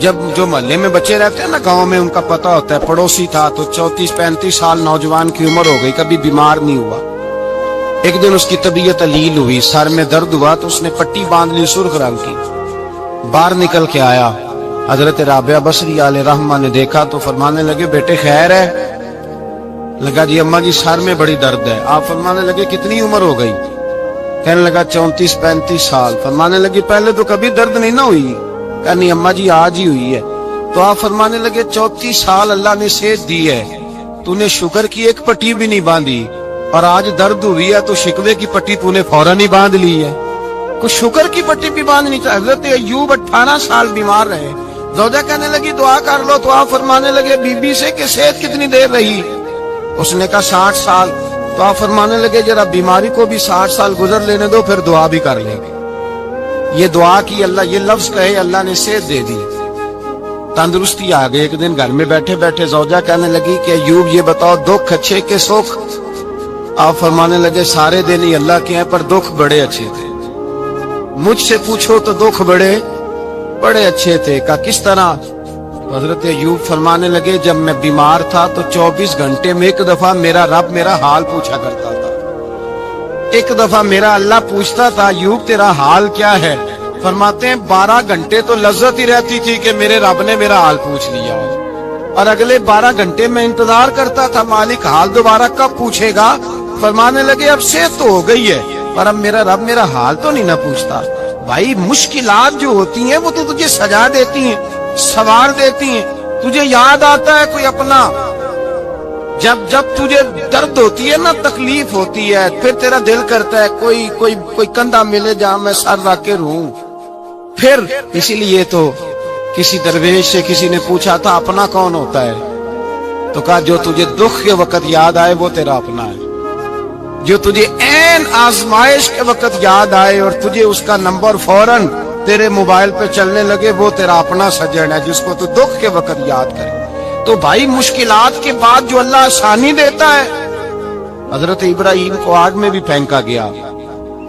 جب جو محلے میں بچے رہتے ہیں نا گاؤں میں، ان کا پتہ ہوتا ہے پڑوسی تھا تو 34-35 سال نوجوان کی عمر ہو گئی، کبھی بیمار نہیں ہوا۔ ایک دن اس کی طبیعت علیل ہوئی، سر میں درد ہوا تو اس نے پٹی باندھ لی سرخ رنگ کی، باہر نکل کے آیا۔ حضرت رابعہ بصری علیہ رحمہ نے دیکھا تو فرمانے لگے بیٹے خیر ہے؟ لگا جی اماں جی سر میں بڑی درد ہے۔ آپ فرمانے لگے کتنی عمر ہو گئی؟ کہنے لگا 34-35 سال۔ فرمانے لگے پہلے تو کبھی درد نہیں نہ ہوئی؟ کہا نہیں اماں جی آج ہی ہوئی ہے۔ تو آپ فرمانے لگے 34 سال اللہ نے صحت دی ہے، تو نے شکر کی ایک پٹی بھی نہیں باندھی، اور آج درد ہوئی ہے تو شکوے کی پٹی تو نے فوراً ہی باندھ لی ہے، کچھ شکر کی پٹی بھی باندھنی چاہیے۔ حضرت ایوب 18 سال بیمار رہے، زوجہ کہنے لگی دعا کر لو، تو آپ فرمانے لگے بی بی سے کہ صحت کتنی دیر رہی؟ اس نے کہا 60 سال۔ تو آپ فرمانے لگے ذرا بیماری کو بھی 60 سال گزر لینے دو، پھر دعا بھی کر لیں گے۔ یہ دعا کی اللہ، یہ لفظ کہے اللہ نے صحت دے دی، تندرستی آ گئی۔ ایک دن گھر میں بیٹھے بیٹھے زوجہ کہنے لگی کہ ایوب یہ بتاؤ دکھ اچھے کہ سکھ؟ آپ فرمانے لگے سارے دن ہی اللہ کے ہیں پر دکھ بڑے اچھے تھے۔ مجھ سے پوچھو تو دکھ بڑے اچھے تھے۔ کہا کس طرح؟ حضرت ایوب فرمانے لگے جب میں بیمار تھا تو 24 گھنٹے میں ایک دفعہ میرا رب میرا حال پوچھا کرتا تھا، ایک دفعہ میرا اللہ پوچھتا تھا ایوب تیرا حال کیا ہے؟ فرماتے ہیں 12 گھنٹے تو لذت ہی رہتی تھی کہ میرے رب نے میرا حال پوچھ لیا، اور اگلے 12 گھنٹے میں انتظار کرتا تھا مالک حال دوبارہ کب پوچھے گا۔ فرمانے لگے اب صحت تو ہو گئی ہے پر اب میرا رب میرا حال تو نہیں نہ پوچھتا۔ بھائی مشکلات جو ہوتی ہیں وہ تو تجھے سجا دیتی ہیں، سوار دیتی ہیں، تجھے یاد آتا ہے کوئی اپنا، جب تجھے درد ہوتی ہے نا، تکلیف ہوتی ہے، پھر تیرا دل کرتا ہے کوئی کندھا ملے جہاں میں سر رکھ کے رہوں۔ پھر اسی لیے تو کسی درویش سے کسی نے پوچھا تھا اپنا کون ہوتا ہے؟ تو کہا جو تجھے دکھ کے وقت یاد آئے وہ تیرا اپنا ہے، جو تجھے عین آزمائش کے وقت یاد آئے اور تجھے اس کا نمبر فوراً تیرے موبائل پہ چلنے لگے وہ تیرا اپنا سجن ہے، جس کو تو دکھ کے وقت یاد کرے۔ تو بھائی مشکلات کے بعد جو اللہ آسانی دیتا ہے، حضرت ابراہیم کو آگ میں بھی پھینکا گیا،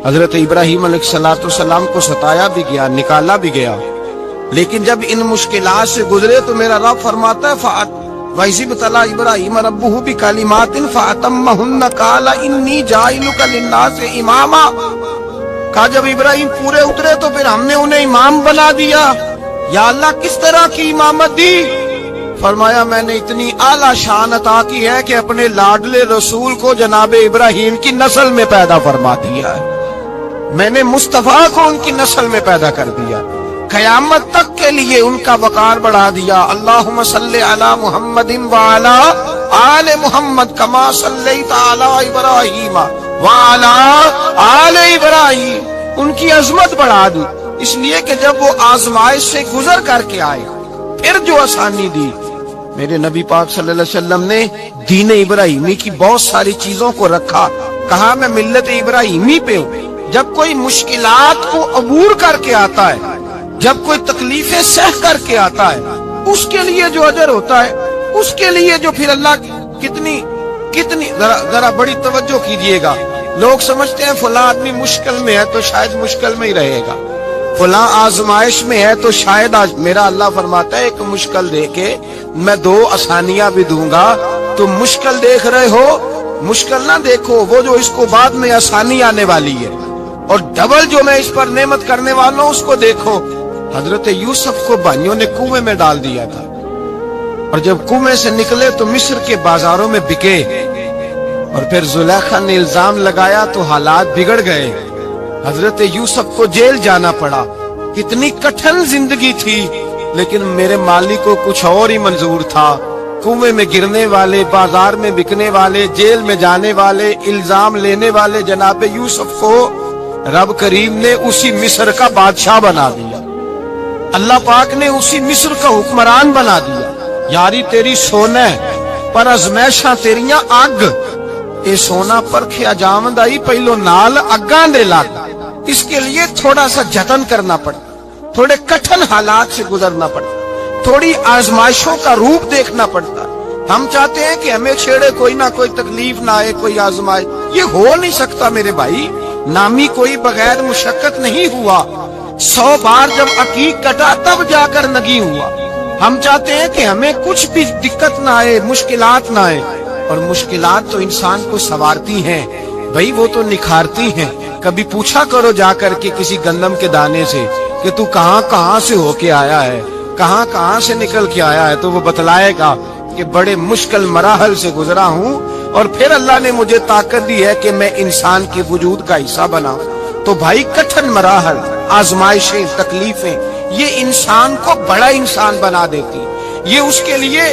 حضرت ابراہیم علیہ السلام کو ستایا بھی گیا، نکالا بھی گیا، لیکن جب ان مشکلات سے گزرے تو میرا رب فرماتا ہے وَإِذِ ابْتَلَىٰ إِبْرَاهِيمَ رَبُّهُ بِكَلِمَاتٍ فَأَتَمَّهُنَّ قَالَ إِنِّي جَاعِلُكَ لِلنَّاسِ إِمَامًا۔ کہا جب ابراہیم پورے اترے تو پھر ہم نے انہیں امام بنا دیا۔ یا اللہ کس طرح کی امامت دی؟ فرمایا میں نے اتنی اعلیٰ شان عطا کی ہے کہ اپنے لاڈلے رسول کو جناب ابراہیم کی نسل میں پیدا فرما دیا ہے، میں نے مصطفیٰ کو ان کی نسل میں پیدا کر دیا، قیامت تک کے لیے ان کا وقار بڑھا دیا۔ اللہم صلی علی محمد وعلی آل محمد کما صلیت علی ابراہیم وعلی آل ابراہیم، ان کی عظمت بڑھا دی، اس لیے کہ جب وہ آزمائش سے گزر کر کے آئے پھر جو آسانی دی۔ میرے نبی پاک صلی اللہ علیہ وسلم نے دین ابراہیمی کی بہت ساری چیزوں کو رکھا، کہا میں ملت ابراہیمی پہ ہوں۔ جب کوئی مشکلات کو عبور کر کے آتا ہے، جب کوئی تکلیفیں سہ کر کے آتا ہے، اس کے لیے جو اجر ہوتا ہے، اس کے لیے جو پھر اللہ کتنی ذرا بڑی توجہ کیجئے گا۔ لوگ سمجھتے ہیں فلاں آدمی مشکل میں ہے تو شاید مشکل میں ہی رہے گا، فلاں آزمائش میں ہے تو شاید میرا اللہ فرماتا ہے ایک مشکل دے کے میں 2 آسانیاں بھی دوں گا۔ تم مشکل دیکھ رہے ہو، مشکل نہ دیکھو، وہ جو اس کو بعد میں آسانی آنے والی ہے، اور ڈبل جو میں اس پر نعمت کرنے والا ہوں اس کو دیکھو۔ حضرت یوسف کو بھائیوں نے کنویں میں ڈال دیا تھا، اور جب کنویں سے نکلے تو مصر کے بازاروں میں بکے، اور پھر زلیخا نے الزام لگایا تو حالات بگڑ گئے، حضرت یوسف کو جیل جانا پڑا۔ کتنی کٹھن زندگی تھی، لیکن میرے مالک کو کچھ اور ہی منظور تھا۔ کنویں میں گرنے والے، بازار میں بکنے والے، جیل میں جانے والے، الزام لینے والے جناب یوسف کو رب کریم نے اسی مصر کا بادشاہ بنا دیا، اللہ پاک نے اسی مصر کا حکمران بنا دیا۔ یاری تیری سونا پر ازمیشاں تیریاں اگ، اے سونا پرکھیا جامد آئی پہلو نال اگاں دے لگ۔ اس کے لیے تھوڑا سا جتن کرنا پڑتا، تھوڑے کٹھن حالات سے گزرنا پڑتا، تھوڑی آزمائشوں کا روپ دیکھنا پڑتا۔ ہم چاہتے ہیں کہ ہمیں چھیڑے کوئی نہ کوئی تکلیف نہ آئے، کوئی آزمائش، یہ ہو نہیں سکتا میرے بھائی۔ نامی کوئی بغیر مشقت نہیں ہوا، 100 بار جب عقیق کٹا تب جا کر نگی ہوا۔ ہم چاہتے ہیں کہ ہمیں کچھ بھی دقت نہ آئے، مشکلات نہ آئے، اور مشکلات تو انسان کو سنوارتی ہیں بھائی، وہ تو نکھارتی ہیں۔ کبھی پوچھا کرو جا کر کے کسی گندم کے دانے سے کہ تو کہاں کہاں سے ہو کے آیا ہے، کہاں کہاں سے نکل کے آیا ہے، تو وہ بتلائے گا کہ بڑے مشکل مراحل سے گزرا ہوں، اور پھر اللہ نے مجھے طاقت دی ہے کہ میں انسان کے وجود کا حصہ بنا۔ تو بھائی کٹھن مراحل، آزمائشیں، تکلیفیں، یہ انسان کو بڑا انسان بنا دیتی، یہ اس کے لیے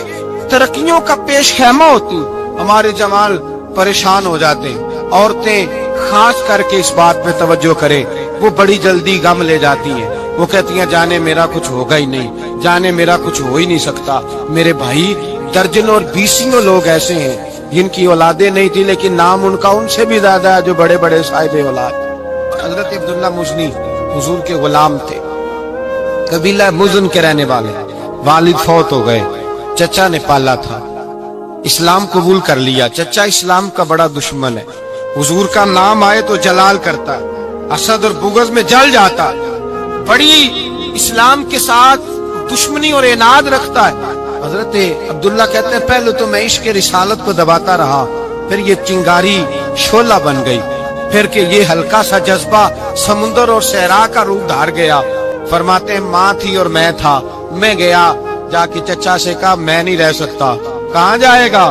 ترقیوں کا پیش خیمہ ہوتی۔ ہمارے جمال پریشان ہو جاتے ہیں، عورتیں خاص کر کے اس بات پہ توجہ کریں، وہ بڑی جلدی غم لے جاتی ہیں، وہ کہتی ہیں جانے میرا کچھ ہوگا ہی نہیں، جانے میرا کچھ ہو ہی نہیں سکتا۔ میرے بھائی درجنوں اور بیسوں لوگ ایسے ہیں جن کی اولادیں نہیں تھی لیکن نام ان کا ان سے بھی زیادہ ہے جو بڑے بڑے صاحب اولاد۔ حضرت عبداللہ مزنی حضور کے غلام تھے، قبیلہ مزن کے رہنے والے، والد فوت ہو گئے، چچا نے پالا تھا، اسلام قبول کر لیا۔ چچا اسلام کا بڑا دشمن ہے، حضور کا نام آئے تو جلال کرتا ہے، حسد اور بغض میں جل جاتا ہے، بڑی اسلام کے ساتھ دشمنی اور عناد رکھتا ہے۔ حضرت عبداللہ کہتے ہیں پہلے تو میں عشق رسالت کو دباتا رہا، پھر یہ چنگاری شعلہ بن گئی، پھر کہ یہ ہلکا سا جذبہ سمندر اور صحرا کا روپ دھار گیا۔ فرماتے ہیں ماں تھی اور میں تھا، میں گیا جا کے چچا سے کہا میں نہیں رہ سکتا۔ کہاں جائے گا؟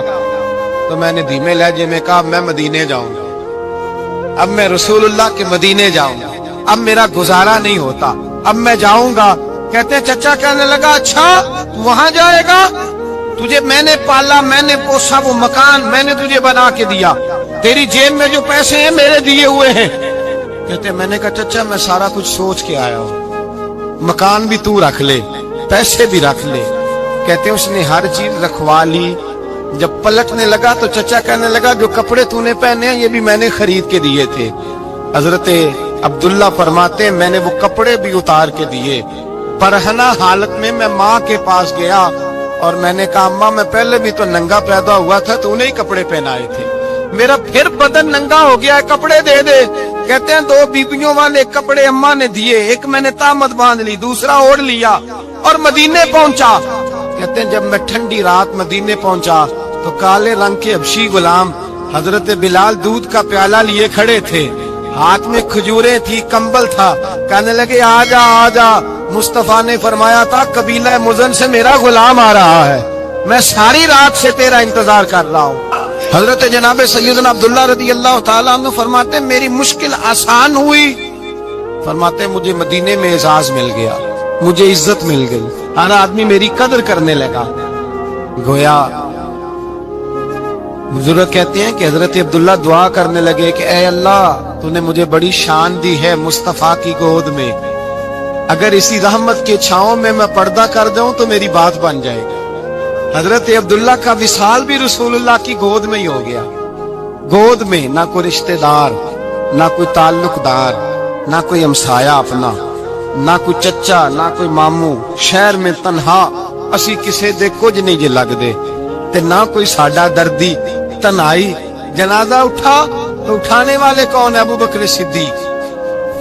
تو میں نے دھیمے لہجے میں کہا میں مدینے جاؤں گا، اب میں رسول اللہ کے مدینے جاؤں گا، اب میرا گزارا نہیں ہوتا، اب میں جاؤں گا۔ کہتے ہیں چچا کہنے لگا اچھا تو وہاں جائے گا، تجھے میں نے پالا، میں نے پوسا، وہ مکان میں نے تجھے بنا کے دیا، تیری جیب میں جو پیسے ہیں میرے دیے ہوئے ہیں۔ کہتے ہیں میں نے کہا چچا میں سارا کچھ سوچ کے آیا ہوں، مکان بھی تو رکھ لے، پیسے بھی رکھ لے۔ کہتے ہیں اس نے ہر چیز رکھوا لی۔ جب پلٹنے لگا تو چچا کہنے لگا جو کپڑے تو نے پہنے ہیں یہ بھی میں نے خرید کے دیے تھے۔ حضرت عبداللہ فرماتے ہیں میں نے وہ کپڑے بھی اتار کے دیے، برہنہ حالت میں میں ماں کے پاس گیا اور میں نے کہا اماں میں پہلے بھی تو ننگا پیدا ہوا تھا، تو نے ہی کپڑے پہنائے تھے، میرا پھر بدن ننگا ہو گیا ہے، کپڑے دے دے۔ کہتے ہیں 2 بیبیوں والے کپڑے اماں نے دیے، ایک میں نے تامت باندھ لی، دوسرا اوڑھ لیا اور مدینے پہنچا۔ کہتے ہیں جب میں ٹھنڈی رات مدینے پہنچا تو کالے رنگ کے حبشی غلام حضرت بلال دودھ کا پیالہ لیے کھڑے تھے، ہاتھ میں کھجوریں تھی، کمبل تھا، کہنے لگے آجا آجا۔ مصطفیٰ نے فرمایا تھا قبیلہ مزن سے میرا غلام آ رہا ہے، میں ساری رات سے تیرا انتظار کر رہا ہوں۔ حضرت جناب سیدنا عبداللہ رضی اللہ تعالیٰ عنہ فرماتے ہیں میری مشکل آسان ہوئی، فرماتے ہیں مجھے مدینے میں اعزاز مل گیا، مجھے عزت مل گئی، ہر آدمی میری قدر کرنے لگا۔ گویا بزرگ کہتے ہیں کہ حضرت عبداللہ دعا کرنے لگے کہ اے اللہ تو نے مجھے بڑی شان دی ہے مصطفیٰ کی گود میں، اگر اسی رحمت کے چھاؤں میں پردہ کر دوں تو میری بات بن جائے گی۔ حضرت عبداللہ کا وصال بھی رسول اللہ کی گود میں ہی ہو گیا، گود میں نہ کوئی رشتہ دار، نہ کوئی تعلق دار، نہ کوئی ہمسایا اپنا، نہ کوئی چچا، نہ کوئی ماموں، شہر میں تنہا اسی کسے دے کچھ نہیں جے لگ دے تے نہ کوئی ساڈا دردی، تنہائی۔ جنازہ اٹھا تو اٹھانے والے کون ہے؟ ابو بکر صدیق،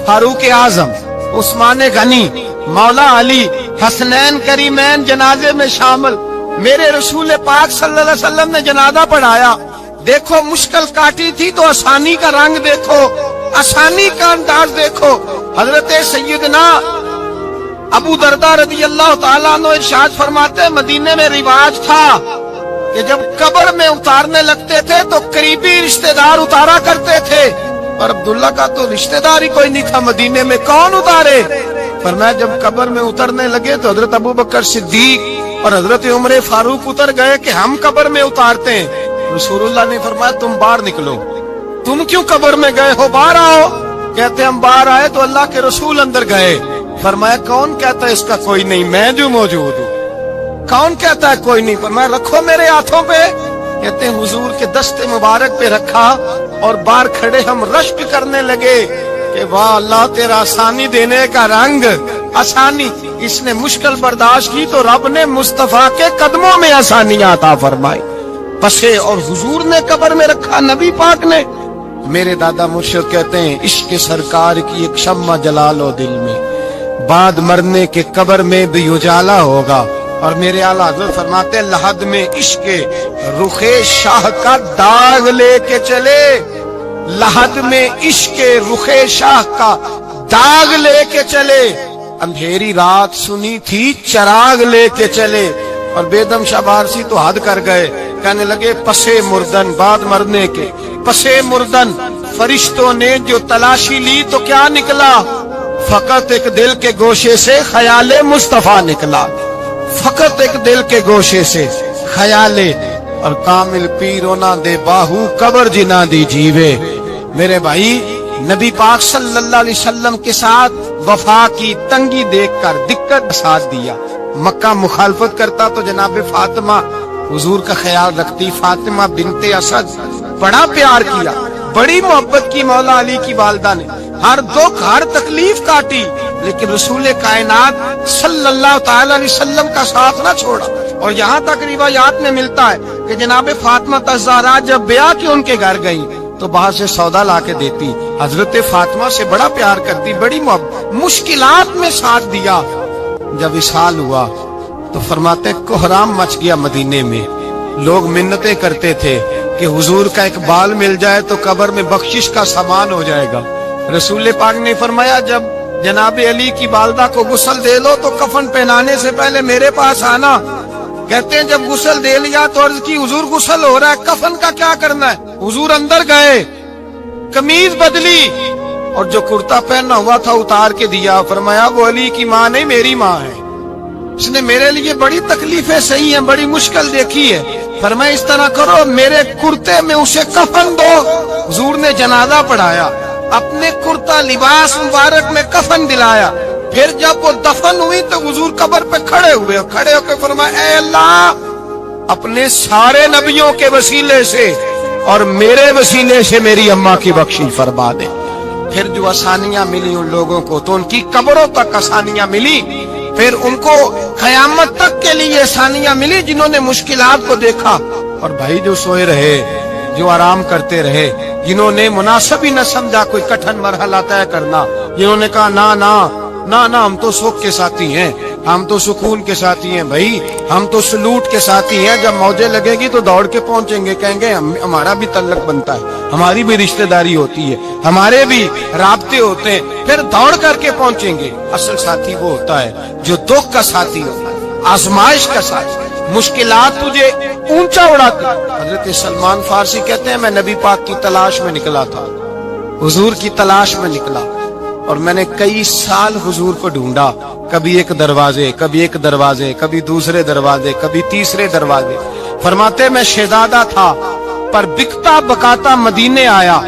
فاروق اعظم، عثمان غنی، مولا علی، حسنین کریمین جنازے میں شامل۔ میرے رسول پاک صلی اللہ علیہ وسلم نے جنازہ پڑھایا، دیکھو مشکل کاٹی تھی تو آسانی کا رنگ دیکھو، آسانی کا انداز دیکھو۔ حضرت سیدنا ابو دردہ رضی اللہ تعالیٰ عنہ ارشاد فرماتے ہیں مدینے میں رواج تھا کہ جب قبر میں اتارنے لگتے تھے تو قریبی رشتہ دار اتارا کرتے تھے، اور عبداللہ کا تو رشتہ دار ہی کوئی نہیں تھا مدینے میں، کون اتارے؟ فرمایا جب قبر میں اترنے لگے تو حضرت ابو بکر صدیق اور حضرت عمر فاروق اتر گئے کہ ہم قبر میں اتارتے ہیں۔ رسول اللہ نے فرمایا تم باہر نکلو، تم کیوں قبر میں گئے ہو، باہر آؤ۔ کہتے ہم باہر آئے تو اللہ کے رسول اندر گئے، فرمایا کون کہتا ہے اس کا کوئی نہیں، میں جو موجود ہوں، کون کہتا ہے کوئی نہیں؟ فرمایا رکھو میرے ہاتھوں پہ۔ کہتے ہیں حضور کے دست مبارک پہ رکھا اور باہر کھڑے ہم رشک کرنے لگے کہ واہ اللہ تیرا آسانی دینے کا رنگ، آسانی۔ اس نے مشکل برداشت کی تو رب نے مصطفیٰ کے قدموں میں آسانیاں عطا فرمائی، پسے اور حضور نے قبر میں رکھا، نبی پاک نے۔ میرے دادا مرشد کہتے ہیں عشق سرکار کی ایک شمع جلا لو دل میں، بعد مرنے کے قبر میں بھی اجالا ہوگا، اور میرے آلہ حضرت فرماتے لحد میں عشق رخ شاہ کا داغ لے کے چلے، لحد میں عشق رخ شاہ کا داغ لے کے چلے، اندھیری رات سنی تھی چراغ لے کے چلے۔ اور بیدم شاہ بارسی تو حد کر گئے، کہنے لگے پسے مردن بعد مرنے کے، پسے مردن فرشتوں نے جو تلاشی لی تو کیا نکلا؟ فقط ایک دل کے گوشے سے خیال مصطفیٰ نکلا، فقط ایک دل کے گوشے سے خیال، اور کامل پیرو نہ دے باہو قبر جنا دی جیوے۔ میرے بھائی نبی پاک صلی اللہ علیہ وسلم کے ساتھ وفا کی تنگی دیکھ کر دقت ساتھ دیا، مکہ مخالفت کرتا تو جناب فاطمہ حضور کا خیال رکھتی، فاطمہ بنت اسد بڑا پیار کیا، بڑی محبت کی مولا علی کی والدہ نے، ہر دکھ ہر تکلیف کاٹی، لیکن رسول کائنات صلی اللہ تعالی علیہ وسلم کا ساتھ نہ چھوڑا۔ اور یہاں تک روایات میں ملتا ہے کہ جناب فاطمہ الزہرا جب بیعہ کے ان کے گھر گئی تو باہر سے سودا لا کے دیتی، حضرت فاطمہ سے بڑا پیار کرتی، بڑی محبت، مشکلات میں ساتھ دیا۔ جب وصال ہوا تو فرماتے کوہرام مچ گیا مدینے میں، لوگ منتیں کرتے تھے کہ حضور کا ایک بال مل جائے تو قبر میں بخشش کا سامان ہو جائے گا۔ رسول پاک نے فرمایا جب جناب علی کی والدہ کو غسل دے لو تو کفن پہنانے سے پہلے میرے پاس آنا۔ کہتے ہیں جب غسل دے لیا تو عرض کی حضور غسل ہو رہا ہے، کفن کا کیا کرنا ہے؟ حضور اندر گئے، قمیض بدلی اور جو کرتا پہنا ہوا تھا اتار کے دیا، فرمایا وہ علی کی ماں نہیں میری ماں ہے، اس نے میرے لیے بڑی تکلیفیں سہی ہیں، بڑی مشکل دیکھی ہے، فرمایا اس طرح کرو میرے کرتے میں اسے کفن دو۔ حضور نے جنازہ پڑھایا، اپنے کرتا لباس مبارک میں کفن دلایا، پھر جب وہ دفن ہوئی تو حضور قبر پہ کھڑے ہوئے، کھڑے ہو کے فرمایا اے اللہ اپنے سارے نبیوں کے وسیلے سے اور میرے وسیلے سے میری اماں کی بخشش فرما دے۔ پھر جو آسانیاں ملی ان لوگوں کو تو ان کی قبروں تک آسانیاں ملی، پھر ان کو قیامت تک کے لیے آسانیاں ملی جنہوں نے مشکلات کو دیکھا۔ اور بھائی جو سوئے رہے، جو آرام کرتے رہے، جنہوں نے مناسب ہی نہ سمجھا کوئی کٹھن مرحلہ طے کرنا، جنہوں نے کہا نا نا نا نا ہم تو سکھ کے ساتھی ہیں، ہم تو سکون کے ساتھی ہیں، بھائی ہم تو سلوٹ کے ساتھی ہیں، جب موجیں لگے گی تو دوڑ کے پہنچیں گے، کہیں گے ہمارا بھی تعلق بنتا ہے، ہماری بھی رشتہ داری ہوتی ہے، ہمارے بھی رابطے ہوتے ہیں، پھر دوڑ کر کے پہنچیں گے۔ اصل ساتھی وہ ہوتا ہے جو دکھ کا ساتھی ہوتا ہے، آزمائش کا ساتھی، مشکلات تجھے اونچا اڑاتی۔ حضرت سلمان فارسی کہتے ہیں میں نبی پاک کی تلاش میں نکلا تھا، حضور کی تلاش میں نکلا، اور میں نے کئی سال حضور کو ڈھونڈا، کبھی ایک دروازے، کبھی ایک دروازے، کبھی دوسرے دروازے، کبھی تیسرے دروازے۔ فرماتے میں شہزادہ تھا پر بکتا بکاتا مدینے آیا،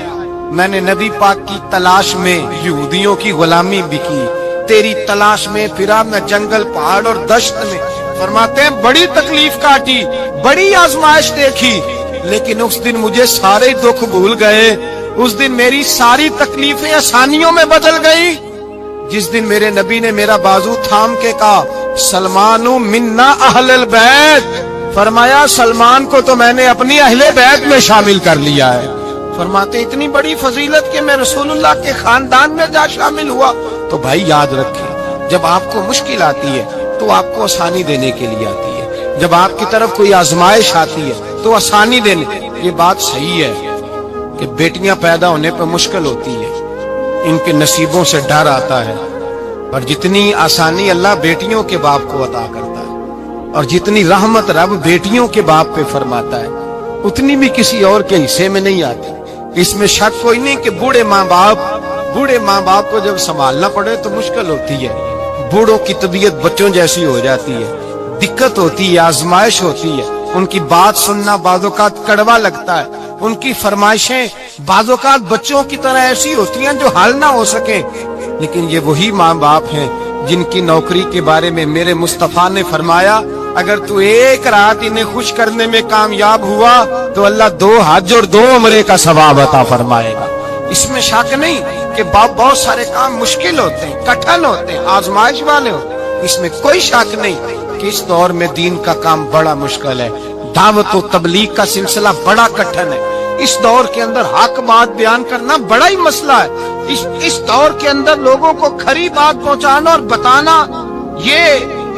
میں نے نبی پاک کی تلاش میں یہودیوں کی غلامی بھی کی، تیری تلاش میں پھرا میں جنگل پہاڑ اور دشت میں۔ فرماتے ہیں بڑی تکلیف کاٹی، بڑی آزمائش دیکھی، لیکن اس دن مجھے سارے دکھ بھول گئے، اس دن میری ساری تکلیفیں آسانیوں میں بدل گئی، جس دن میرے نبی نے میرا بازو تھام کے کہا سلمان منا اہل البیت، فرمایا سلمان کو تو میں نے اپنی اہل بیت میں شامل کر لیا ہے۔ فرماتے اتنی بڑی فضیلت کہ میں رسول اللہ کے خاندان میں جا شامل ہوا۔ تو بھائی یاد رکھیں جب آپ کو مشکل آتی ہے تو آپ کو آسانی دینے کے لیے آتی ہے، جب آپ کی طرف کوئی آزمائش آتی ہے تو آسانی دینے۔ یہ بات صحیح ہے کہ بیٹیاں پیدا ہونے پہ مشکل ہوتی ہے، ان کے نصیبوں سے ڈر آتا ہے، اور جتنی آسانی اللہ بیٹیوں کے باپ کو عطا کرتا ہے اور جتنی رحمت رب بیٹیوں کے باپ پہ فرماتا ہے اتنی بھی کسی اور کے حصے میں نہیں آتی۔ اس میں شک کوئی نہیں کہ بوڑھے ماں باپ کو جب سنبھالنا پڑے تو مشکل ہوتی ہے، بوڑھوں کی طبیعت بچوں جیسی ہو جاتی ہے، دقت ہوتی ہے، آزمائش ہوتی ہے، ان کی بات سننا بعض اوقات کڑوا لگتا ہے، ان کی فرمائشیں بعض اوقات بچوں کی طرح ایسی ہوتی ہیں جو حل نہ ہو سکیں، لیکن یہ وہی ماں باپ ہیں جن کی نوکری کے بارے میں میرے مصطفیٰ نے فرمایا اگر تو ایک رات انہیں خوش کرنے میں کامیاب ہوا تو اللہ 2 حج اور 2 عمرے کا ثواب عطا فرمائے گا۔ اس میں شک نہیں کہ بہت سارے کام مشکل ہوتے ہیں، کٹھن ہوتے ہیں، آزمائش والے ہوتے ہیں، اس میں کوئی شک نہیں کہ اس دور میں دین کا کام بڑا مشکل ہے، دعوت و تبلیغ کا سلسلہ بڑا کٹھن ہے، اس دور کے اندر حق بات بیان کرنا بڑا ہی مسئلہ ہے، اس دور کے اندر لوگوں کو کھری بات پہنچانا اور بتانا یہ